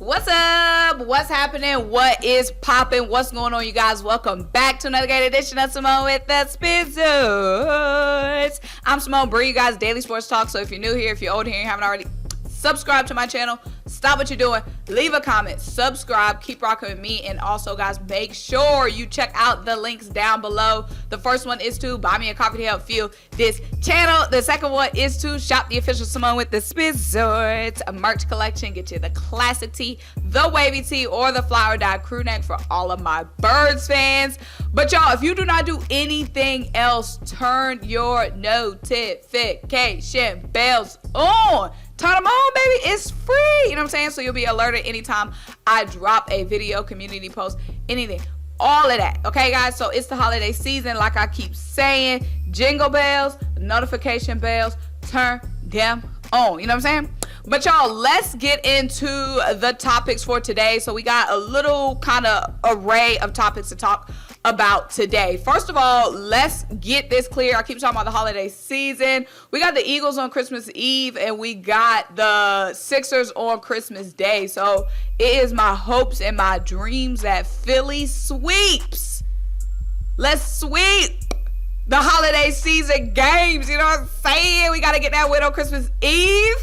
What's up? What's happening? What is popping? What's going on, you guys? Welcome back to another great edition of Symone with the Sports. I'm Symone, bring you guys daily sports talk. So if you're new here, if you're old here and you haven't already, subscribe to my channel. Stop what you're doing. Leave a comment. Subscribe. Keep rocking with me. And also, guys, make sure you check out the links down below. The first one is to buy me a coffee to help fuel this channel. The second one is to shop the official Symone with the Sports merch collection. Get you the classic tee, the wavy tee, or the flower dye crew neck for all of my Birds fans. But y'all, if you do not do anything else, turn your notification bells on. Turn them on, baby. It's free. You know what I'm saying? So you'll be alerted anytime I drop a video, community post, anything. All of that. Okay, guys? So it's the holiday season. Like I keep saying, jingle bells, notification bells, turn them on. You know what I'm saying? But y'all, let's get into the topics for today. So we got a little kind of array of topics to talk about today. First of all, let's get this clear. I keep talking about the holiday season. We got the Eagles on Christmas Eve and we got the Sixers on Christmas Day. So it is my hopes and my dreams that Philly sweeps. Let's sweep the holiday season games. You know what I'm saying? We got to get that win on Christmas Eve.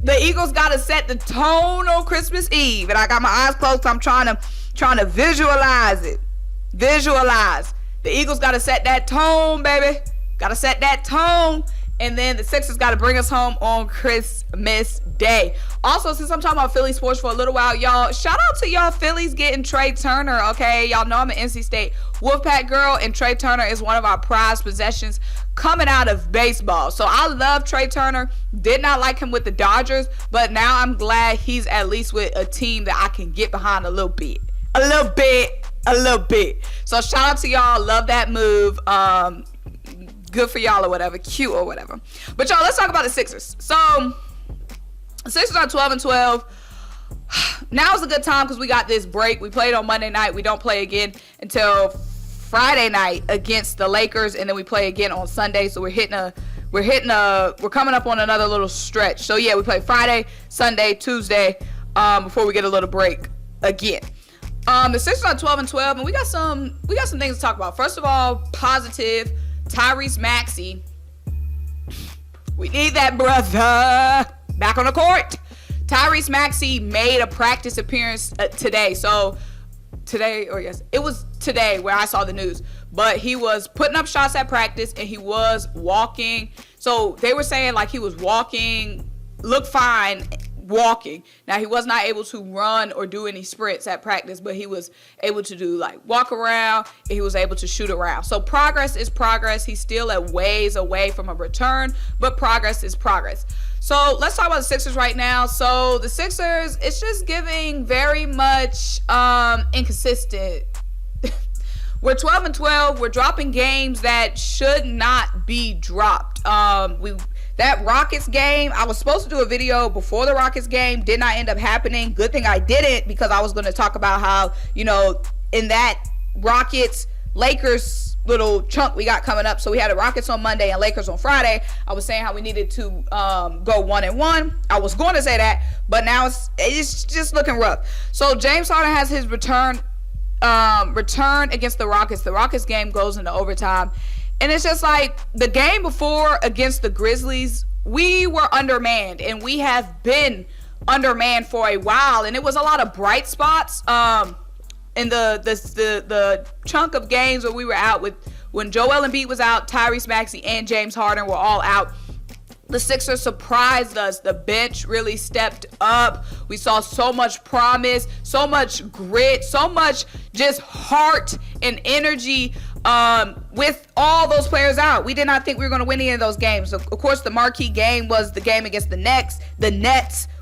The Eagles got to set the tone on Christmas Eve. And I got my eyes closed, so I'm trying to visualize it. Visualize. The Eagles got to set that tone, baby. Got to set that tone. And then the Sixers got to bring us home on Christmas Day. Also, since I'm talking about Philly sports for a little while, y'all, shout out to y'all Phillies getting Trey Turner, okay? Y'all know I'm an NC State Wolfpack girl, and Trey Turner is one of our prized possessions coming out of baseball. So I love Trey Turner. Did not like him with the Dodgers, but now I'm glad he's at least with a team that I can get behind a little bit. A little bit. So shout out to y'all. Love that move. Good for y'all or whatever. Cute or whatever. But y'all, let's talk about the Sixers. So the Sixers are 12-12. Now is a good time because we got this break. We played on Monday night. We don't play again until Friday night against the Lakers, and then we play again on Sunday. So we're coming up on another little stretch. So yeah, we play Friday, Sunday, Tuesday, before we get a little break again. The Sixers are 12-12, and we got some things to talk about. First of all, positive, Tyrese Maxey. We need that brother back on the court. Tyrese Maxey made a practice appearance today. So today, or yes, it was today where I saw the news. But he was putting up shots at practice, and he was walking. So they were saying like he was walking, looked fine, walking. Now he was not able to run or do any sprints at practice, but he was able to do like walk around, and he was able to shoot around. So progress is progress. He's still a ways away from a return, but progress is progress. So let's talk about the Sixers right now. So the Sixers, it's just giving very much inconsistent. We're 12-12. We're dropping games that should not be dropped. That Rockets game, I was supposed to do a video before the Rockets game, did not end up happening. Good thing I didn't, because I was going to talk about how, you know, in that Rockets-Lakers little chunk we got coming up. So we had the Rockets on Monday and Lakers on Friday. I was saying how we needed to go 1-1. I was going to say that, but now it's just looking rough. So James Harden has his return against the Rockets. The Rockets game goes into overtime. And it's just like the game before against the Grizzlies, we were undermanned, and we have been undermanned for a while. And it was a lot of bright spots in the chunk of games where we were out with when Joel Embiid was out, Tyrese Maxey and James Harden were all out. The Sixers surprised us. The bench really stepped up. We saw so much promise, so much grit, so much just heart and energy with all those players out. We did not think we were going to win any of those games. Of course, the marquee game was the game against the Nets,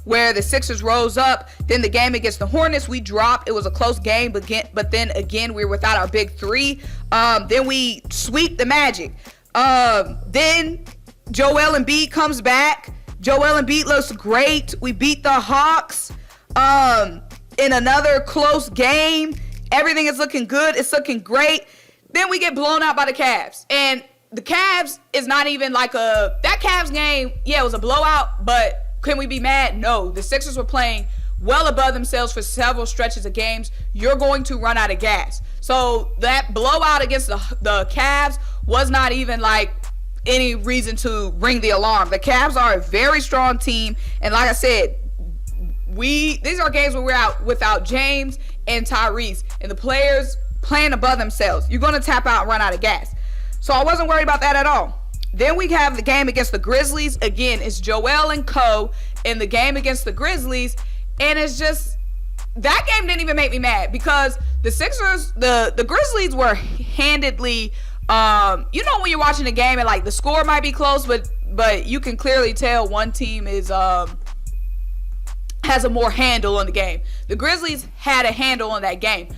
where the Sixers rose up. Then the game against the Hornets, we dropped. It was a close game, but then again, we were without our big three. Then we sweep the Magic. Then Joel Embiid comes back. Joel Embiid looks great. We beat the Hawks in another close game. Everything is looking good. It's looking great. Then we get blown out by the Cavs. And the Cavs is not even like that Cavs game, yeah, it was a blowout, but can we be mad? No. The Sixers were playing well above themselves for several stretches of games, you're going to run out of gas. So that blowout against the Cavs was not even like any reason to ring the alarm. The Cavs are a very strong team, and like I said, these are games where we're out without James and Tyrese, and the players playing above themselves. You're going to tap out and run out of gas. So I wasn't worried about that at all. Then we have the game against the Grizzlies. Again, it's Joel and Co. in the game against the Grizzlies. And it's just, that game didn't even make me mad because the Sixers, the Grizzlies were handedly, you know when you're watching a game and like the score might be close, but you can clearly tell one team is has a more handle on the game. The Grizzlies had a handle on that game.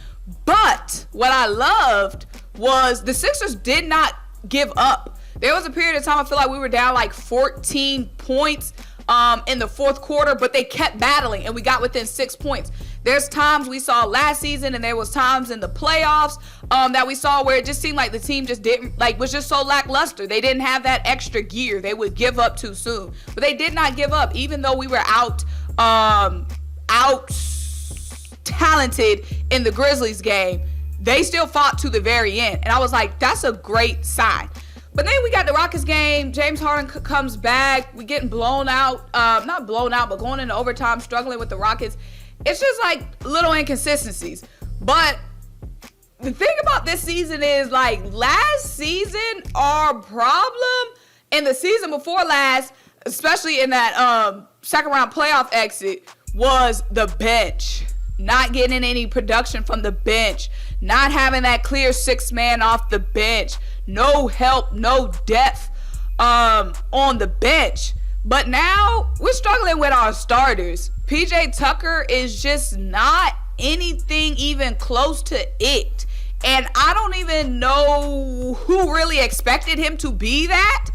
But what I loved was the Sixers did not give up. There was a period of time I feel like we were down like 14 points in the fourth quarter, but they kept battling and we got within 6 points. There's times we saw last season and there was times in the playoffs that we saw where it just seemed like the team just didn't, like, was just so lackluster. They didn't have that extra gear. They would give up too soon, but they did not give up. Even though we were out talented in the Grizzlies game, they still fought to the very end. And I was like, that's a great sign. But then we got the Rockets game. James Harden comes back. We getting blown out. Not blown out, but going into overtime, struggling with the Rockets. It's just like little inconsistencies. But the thing about this season is, like, last season, our problem, and the season before last, especially in that second round playoff exit, was the bench. Not getting any production from the bench. Not having that clear sixth man off the bench. No help, no depth on the bench. But now we're struggling with our starters. PJ Tucker is just not anything even close to it. And I don't even know who really expected him to be that.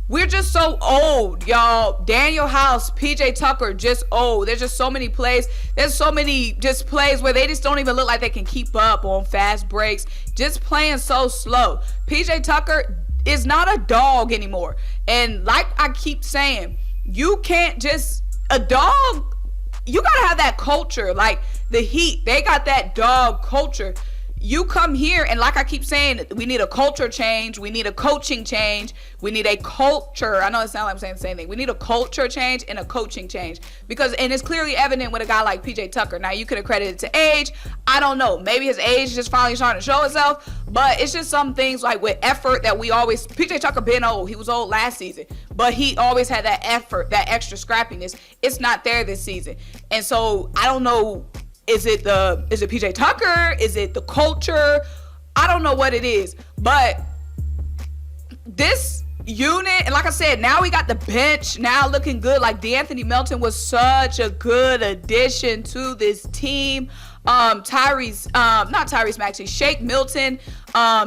We're just so old, y'all. Daniel House, PJ Tucker, just old. There's just so many plays. There's so many just plays where they just don't even look like they can keep up on fast breaks. Just playing so slow. PJ Tucker is not a dog anymore. And like I keep saying, you can't just, a dog, you gotta have that culture. Like the Heat, they got that dog culture. You come here, and like I keep saying, we need a culture change. We need a coaching change. We need a culture. I know it sounds like I'm saying the same thing. We need a culture change and a coaching change. And it's clearly evident with a guy like PJ Tucker. Now, you could accredit it to age. I don't know. Maybe his age is just finally starting to show itself. But it's just some things like with effort that we always, PJ Tucker been old. He was old last season. But he always had that effort, that extra scrappiness. It's not there this season. And so I don't know. Is it PJ Tucker? Is it the culture? I don't know what it is. But this unit, and like I said, now we got the bench now looking good. Like DeAnthony Melton was such a good addition to this team. Not Tyrese Maxey, Shake Milton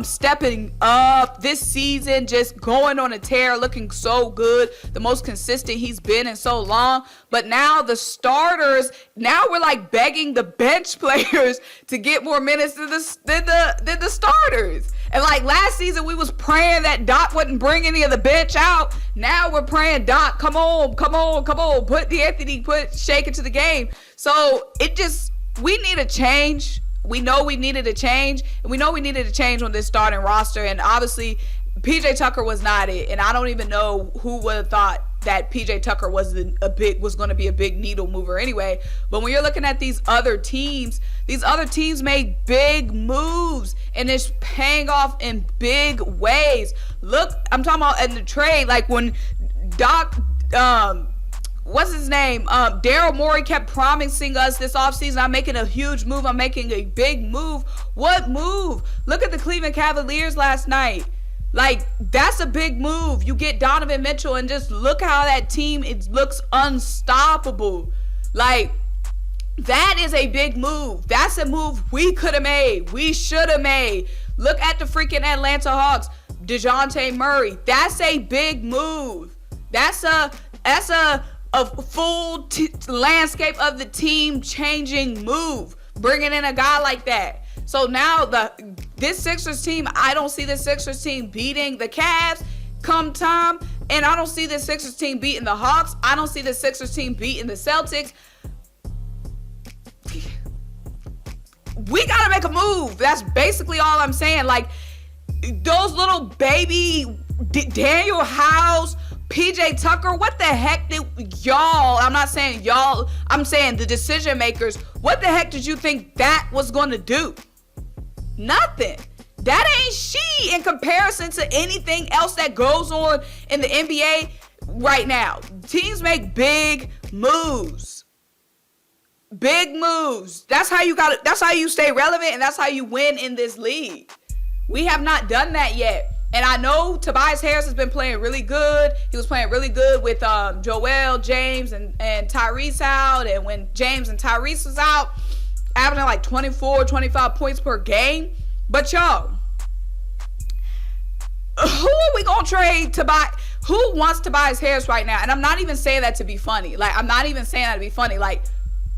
stepping up this season, just going on a tear, looking so good, the most consistent he's been in so long. But now the starters, now we're like begging the bench players to get more minutes than the starters. And like last season, we was praying that Doc wouldn't bring any of the bench out. Now we're praying, Doc, come on, put DeAnthony, put Shake into the game. So it just, we need a change. We know we needed a change, and we know we needed a change on this starting roster. And obviously, PJ Tucker was not it. And I don't even know who would have thought that PJ Tucker was going to be a big needle mover anyway. But when you're looking at these other teams made big moves, and it's paying off in big ways. Look, I'm talking about in the trade, like when Doc, what's his name? Daryl Morey kept promising us this offseason, I'm making a huge move. I'm making a big move. What move? Look at the Cleveland Cavaliers last night. Like, that's a big move. You get Donovan Mitchell, and just look how that team, it looks unstoppable. Like, that is a big move. That's a move we could have made. We should have made. Look at the freaking Atlanta Hawks. DeJounte Murray. That's a big move. That's a full landscape of the team changing move, bringing in a guy like that. So now this Sixers team, I don't see the Sixers team beating the Cavs come time, and I don't see the Sixers team beating the Hawks. I don't see the Sixers team beating the Celtics. we gotta make a move. That's basically all I'm saying. Like, those little baby Daniel House, PJ Tucker, what the heck did y'all, I'm not saying y'all, I'm saying the decision makers, what the heck did you think that was gonna do? Nothing. That ain't she in comparison to anything else that goes on in the NBA right now. Teams make big moves. Big moves. That's how you stay relevant, and that's how you win in this league. We have not done that yet. And I know Tobias Harris has been playing really good. He was playing really good with Joel, James, and Tyrese out. And when James and Tyrese was out, averaging like 24, 25 points per game. But y'all, who are we going to trade to buy? Who wants Tobias Harris right now? And I'm not even saying that to be funny. Like, I'm not even saying that to be funny. Like,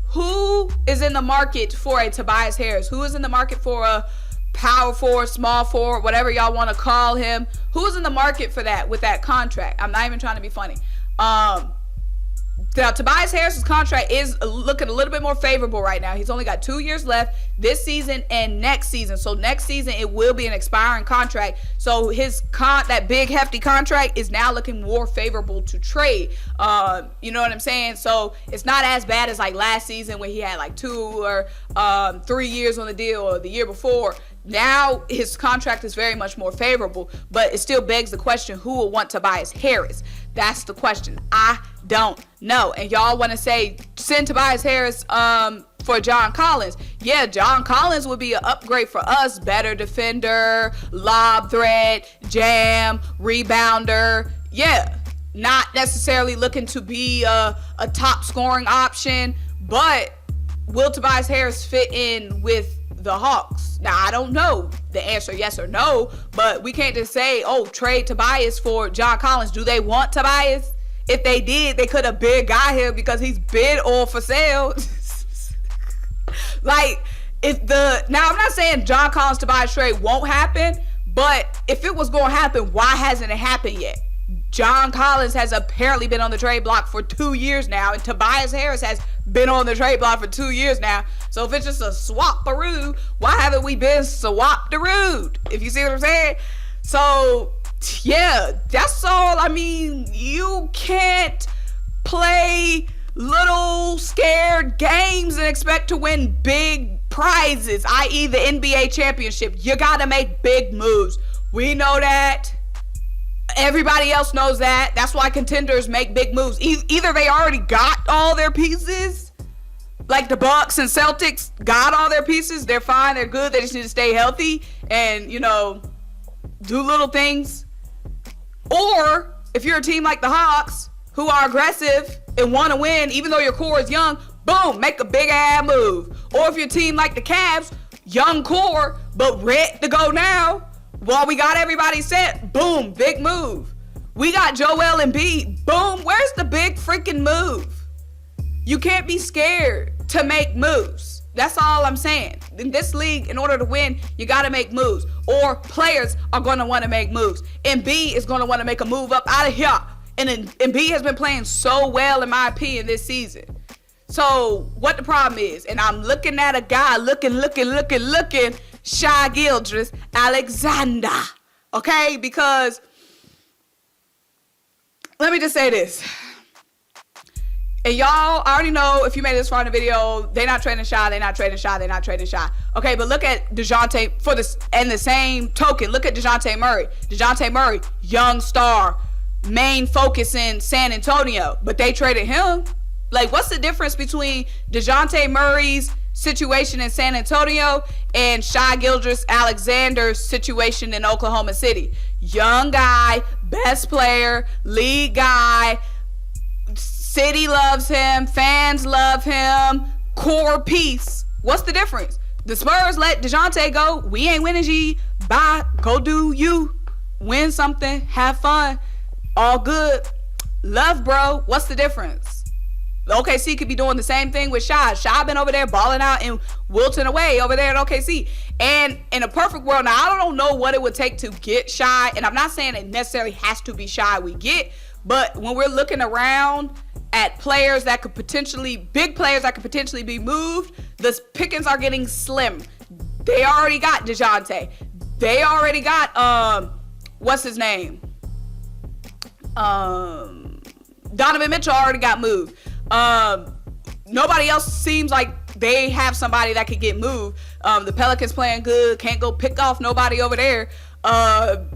who is in the market for a Tobias Harris? Who is in the market for a power forward, small forward, whatever y'all want to call him? Who's in the market for that with that contract? I'm not even trying to be funny. Now, Tobias Harris's contract is looking a little bit more favorable right now. He's only got 2 years left this season and next season. So next season, it will be an expiring contract. So that big hefty contract is now looking more favorable to trade. You know what I'm saying? So it's not as bad as like last season when he had like 2 or 3 years on the deal, or the year before. Now his contract is very much more favorable, but it still begs the question, who will want Tobias Harris? That's the question. I don't know. And y'all want to say, send Tobias Harris for John Collins. Yeah, John Collins would be an upgrade for us. Better defender, lob threat, jam, rebounder. Yeah, not necessarily looking to be a top scoring option, but will Tobias Harris fit in with the Hawks? Now, I don't know the answer, yes or no, but we can't just say, oh, trade Tobias for John Collins. Do they want Tobias? If they did, they could have got him because he's bid on for sale. Like, now I'm not saying John Collins Tobias trade won't happen, but if it was going to happen, why hasn't it happened yet? John Collins has apparently been on the trade block for 2 years now, and Tobias Harris has been on the trade block for 2 years now. So if it's just a swap-a-roo, why haven't we been swap-a-roo? If you see what I'm saying? So, yeah, that's all. I mean, you can't play little scared games and expect to win big prizes, i.e. the NBA championship. You got to make big moves. We know that. Everybody else knows that. That's why contenders make big moves. Either they already got all their pieces, like the Bucks and Celtics got all their pieces. They're fine. They're good. They just need to stay healthy and, do little things. Or if you're a team like the Hawks, who are aggressive and want to win, even though your core is young, boom, make a big ass move. Or if you're a team like the Cavs, young core, but ready to go now, well, we got everybody set. Boom, big move. We got Joel Embiid. Boom, where's the big freaking move? You can't be scared to make moves. That's all I'm saying. In this league, in order to win, you got to make moves. Or players are going to want to make moves. Embiid is going to want to make a move up out of here. And Embiid has been playing so well, in my opinion, this season. So what the problem is, and I'm looking at a guy looking, Shai Gilgeous-Alexander, okay? Because let me just say this. And y'all already know, if you made this far in the video, they're not trading Shai, they're not trading Shai, they're not trading Shai. Okay, but look at DeJounte, for this, and the same token, look at DeJounte Murray. DeJounte Murray, young star, main focus in San Antonio, but they traded him. Like, what's the difference between DeJounte Murray's situation in San Antonio and Shai Gilgeous-Alexander's situation in Oklahoma City? Young guy, best player, lead guy, city loves him, fans love him, core piece. What's the difference? The Spurs let DeJounte go. We ain't winning, G. Bye. Go do you. Win something. Have fun. All good. Love, bro. What's the difference? OKC could be doing the same thing with Shai. Shai been over there balling out and wilting away over there at OKC. And in a perfect world, now I don't know what it would take to get Shai, and I'm not saying it necessarily has to be Shai we get, but when we're looking around at players that could potentially, big players that could potentially be moved, the pickings are getting slim They already got DeJounte. They already got, what's his name? Donovan Mitchell already got moved. Nobody else seems like they have somebody that could get moved. The Pelicans playing good. Can't go pick off nobody over there. All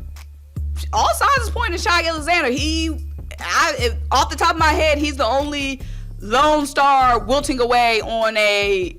signs is pointing to Shai Gilgeous-Alexander. Off the top of my head, he's the only lone star wilting away on a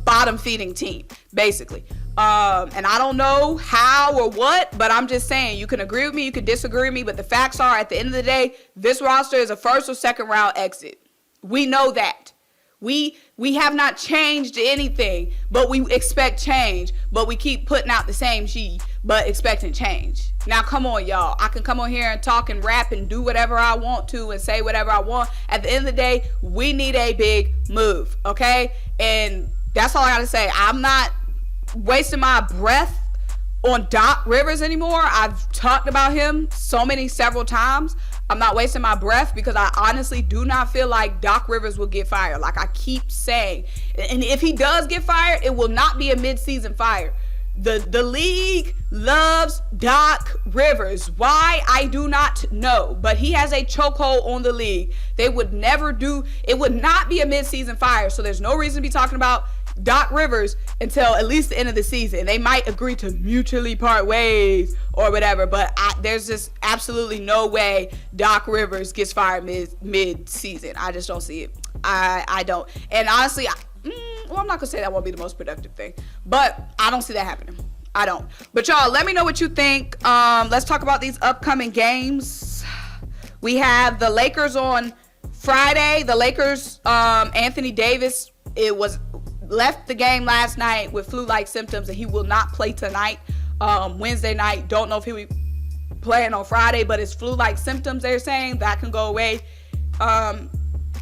bottom feeding team, basically. And I don't know how or what, but I'm just saying, you can agree with me, you can disagree with me, but the facts are, at the end of the day, this roster is a first or second round exit. We know that. We have not changed anything, but we expect change, but we keep putting out the same sheet, but expecting change. Now, come on, y'all. I can come on here and talk and rap and do whatever I want to and say whatever I want. At the end of the day, we need a big move, okay? And that's all I got to say. I'm not wasting my breath on Doc Rivers anymore. I've talked about him several times. I'm not wasting my breath because I honestly do not feel like Doc Rivers will get fired. Like I keep saying, and if he does get fired, it will not be a mid-season fire. The league loves Doc Rivers. Why? I do not know, but he has a chokehold on the league. It would not be a mid-season fire. So there's no reason to be talking about Doc Rivers until at least the end of the season. They might agree to mutually part ways or whatever, but there's just absolutely no way Doc Rivers gets fired mid-season. I just don't see it. I don't. And honestly, I'm not gonna say that won't be the most productive thing, but I don't see that happening. I don't. But y'all, let me know what you think. Let's talk about these upcoming games. We have the Lakers on Friday. The Lakers, Anthony Davis, left the game last night with flu-like symptoms, and he will not play tonight, Wednesday night. Don't know if he'll be playing on Friday, but it's flu-like symptoms, they're saying. That can go away,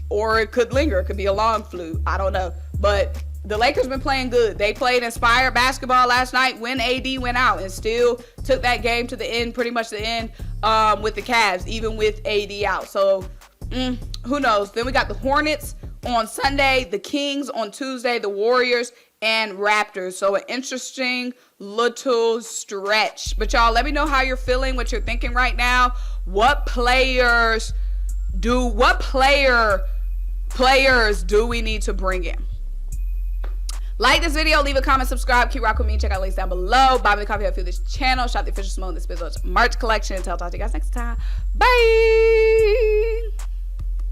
or it could linger. It could be a long flu. I don't know. But the Lakers been playing good. They played inspired basketball last night when AD went out and still took that game to the end, pretty much the end, with the Cavs, even with AD out. So, who knows? Then we got the Hornets on Sunday, the Kings on Tuesday, the Warriors and Raptors. So an interesting little stretch. But y'all, let me know how you're feeling, what you're thinking right now. What players do we need to bring in? Like this video, leave a comment, subscribe, keep rocking with me, check out links down below. Buy me the coffee, help fuel this channel. Shop the official Symone the Sports merch collection. Until I'll talk to you guys next time. Bye.